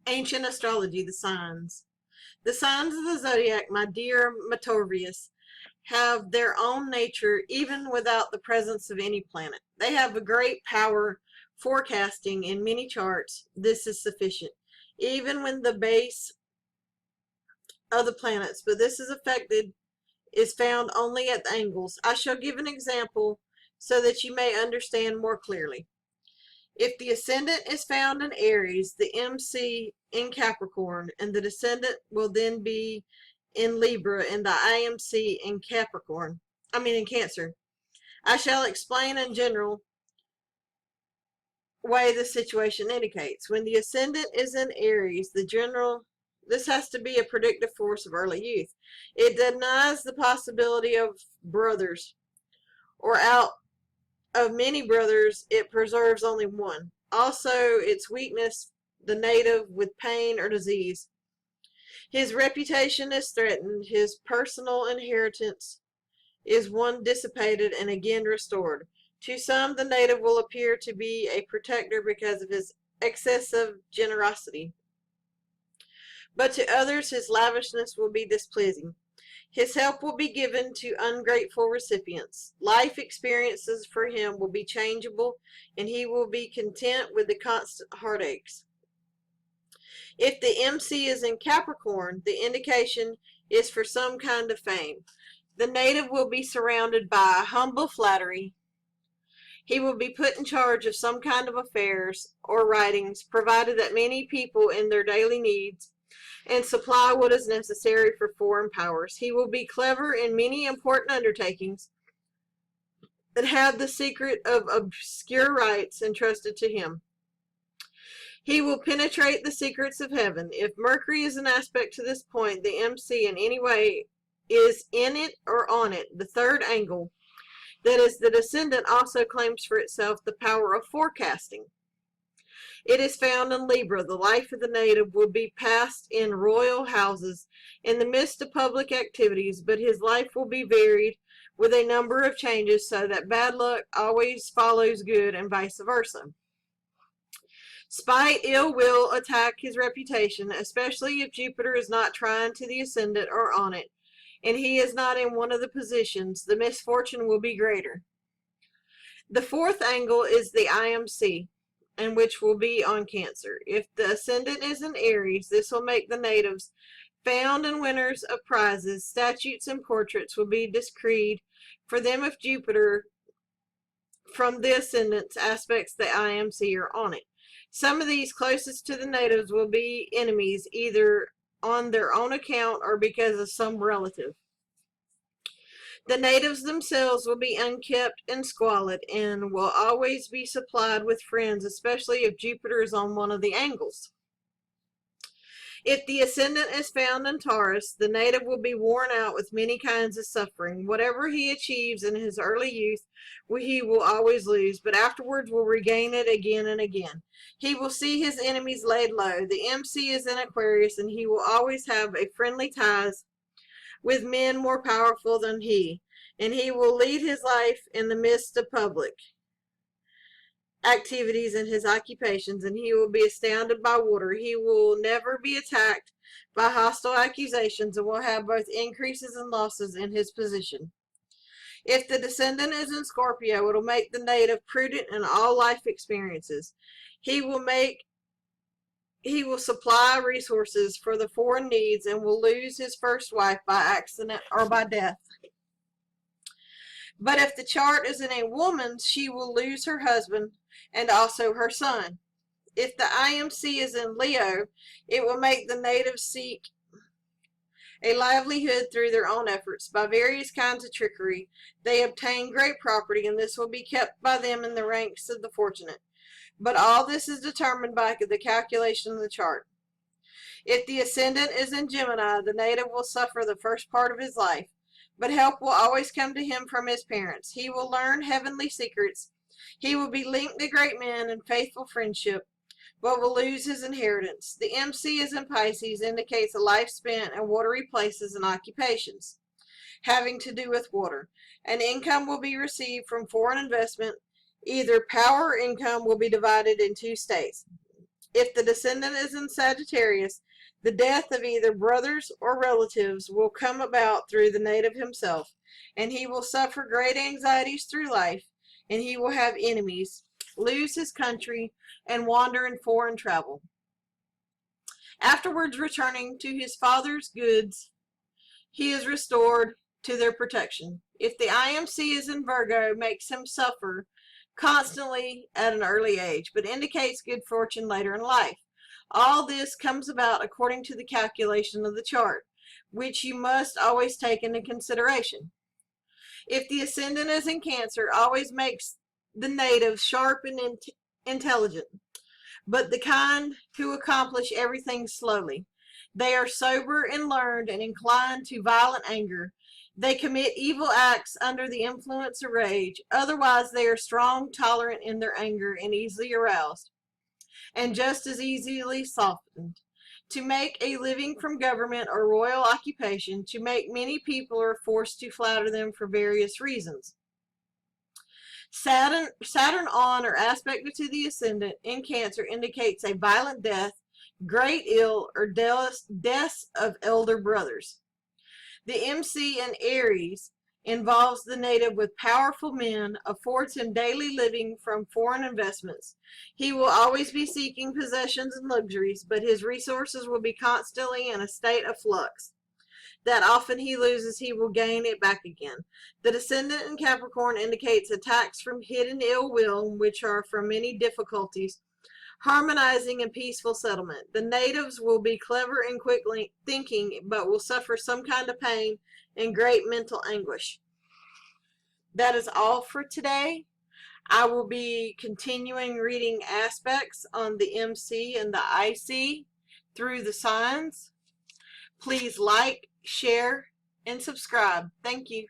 Ancient astrology, the signs. The signs of the zodiac, my dear Matorvius, have their own nature even without the presence of any planet. They have a great power forecasting in many charts. This is sufficient, even when the base of the planets, but this is found only at the angles. I shall give an example so that you may understand more clearly. If the ascendant is found in Aries, the MC in Capricorn, and the descendant will then be in Libra and the IMC in Cancer. I shall explain in general way the situation indicates. When the ascendant is in Aries, this has to be a predictive force of early youth. It denies the possibility of brothers, or out of many brothers, it preserves only one. Also, its weakness, the native with pain or disease. His reputation is threatened. His personal inheritance is one dissipated and again restored. To some, the native will appear to be a protector because of his excessive generosity, but to others his lavishness will be displeasing. His help will be given to ungrateful recipients. Life experiences for him will be changeable, and he will be content with the constant heartaches. If the MC is in Capricorn, the indication is for some kind of fame. The native will be surrounded by humble flattery. He will be put in charge of some kind of affairs or writings, provided that many people in their daily needs and supply what is necessary for foreign powers. He will be clever in many important undertakings that have the secret of obscure rites entrusted to him. He will penetrate the secrets of heaven. If Mercury is an aspect to this point, the MC in any way is in it or on it, the third angle, that is, the descendant, also claims for itself the power of forecasting. It is found in Libra. The life of the native will be passed in royal houses in the midst of public activities, but his life will be varied with a number of changes so that bad luck always follows good and vice versa. Spite, ill will attack his reputation, especially if Jupiter is not trine to the ascendant or on it, and he is not in one of the positions. The misfortune will be greater. The fourth angle is the IMC, and which will be on Cancer. If the ascendant is in Aries, this will make the natives found and winners of prizes. Statues and portraits will be decreed for them if Jupiter from the ascendant's aspects the IMC are on it. Some of these closest to the natives will be enemies, either on their own account or because of some relative. The natives themselves will be unkempt and squalid, and will always be supplied with friends, especially if Jupiter is on one of the angles. If the ascendant is found in Taurus, the native will be worn out with many kinds of suffering. Whatever he achieves in his early youth, he will always lose, but afterwards will regain it again and again. He will see his enemies laid low. The MC is in Aquarius, and he will always have a friendly ties with men more powerful than he, and he will lead his life in the midst of public activities in his occupations, and he will be astounded by water. He will never be attacked by hostile accusations, and will have both increases and losses in his position. If the descendant is in Scorpio, it will make the native prudent in all life experiences. He will supply resources for the foreign needs, and will lose his first wife by accident or by death. But if the chart is in a woman, she will lose her husband and also her son. If the IMC is in Leo, it will make the natives seek a livelihood through their own efforts. By various kinds of trickery, they obtain great property, and this will be kept by them in the ranks of the fortunate. But all this is determined by the calculation of the chart. If the ascendant is in Gemini, the native will suffer the first part of his life, but help will always come to him from his parents. He will learn heavenly secrets. He will be linked to great men and faithful friendship, but will lose his inheritance. The MC is in Pisces, indicates a life spent in watery places and occupations having to do with water. An income will be received from foreign investment. Either power or income will be divided in two states. If the descendant is in Sagittarius, the death of either brothers or relatives will come about through the native himself, and he will suffer great anxieties through life, and he will have enemies, lose his country, and wander in foreign travel. Afterwards, returning to his father's goods, he is restored to their protection. If the IMC is in Virgo, makes him suffer constantly at an early age, but indicates good fortune later in life. All this comes about according to the calculation of the chart, which you must always take into consideration. If the ascendant is in Cancer, always makes the native sharp and intelligent, but the kind who accomplish everything slowly. They are sober and learned and inclined to violent anger. They commit evil acts under the influence of rage. Otherwise, they are strong, tolerant in their anger, and easily aroused, and just as easily softened. To make a living from government or royal occupation, to make many people are forced to flatter them for various reasons. Saturn on or aspected to the ascendant in Cancer indicates a violent death, great ill, or deaths of elder brothers. The MC in Aries involves the native with powerful men, affords him daily living from foreign investments. He will always be seeking possessions and luxuries, but his resources will be constantly in a state of flux. That often he loses, he will gain it back again. The descendant in Capricorn indicates attacks from hidden ill will, which are from many difficulties, harmonizing and peaceful settlement. The natives will be clever and quickly thinking, but will suffer some kind of pain and great mental anguish. That is all for today. I will be continuing reading aspects on the MC and the IC through the signs. Please like, share, and subscribe. Thank you.